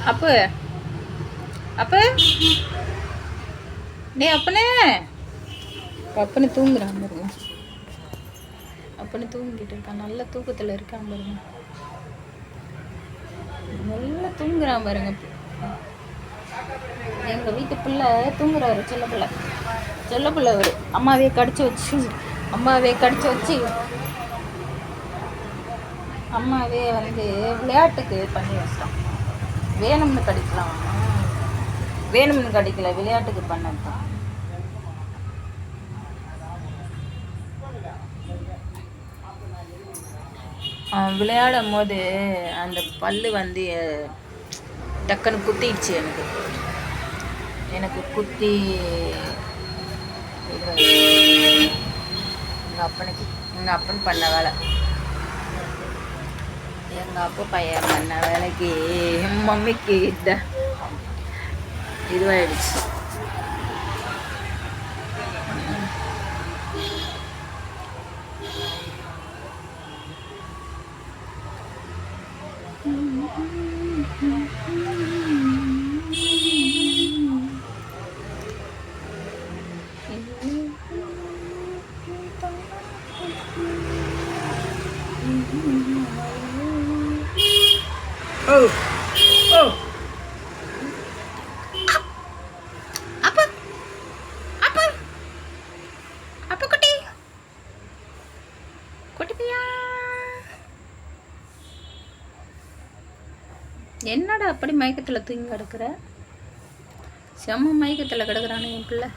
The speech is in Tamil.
அப்பு அப்பு டே அப்பனே அப்பனு தூங்குறான் பாருங்க. அப்பனு தூங்கிட்டு இருக்கான். நல்ல தூக்கத்தில் இருக்கான் பாருங்க. நல்லா தூங்குறான் பாருங்க. எங்கள் வீட்டு பிள்ளை தூங்குறாரு. செல்ல பிள்ளை ஒரு அம்மாவே கடிச்சு வச்சு அம்மாவே வந்து விளையாட்டுக்கு பண்ணி வச்சிட்டான். வேணும்னு கடிக்கலாம், வேணும்னு கடிக்கல, விளையாட்டுக்கு பண்ணதான். விளையாடும் போது அந்த பல்லு வந்து டக்குன்னு குத்திடுச்சு. எனக்கு குத்தி எங்கள் அப்பன் பண்ண வேலை, எங்கள் அப்பா பையன் பண்ண வேலைக்கு மம்மிக்கு இதுவாயிடுச்சு. என்னடா அப்படி மயக்கத்தில் தூங்கி கிடக்குற? செம்ம மயக்கத்தில் கிடக்குறானே என் பிள்ளை.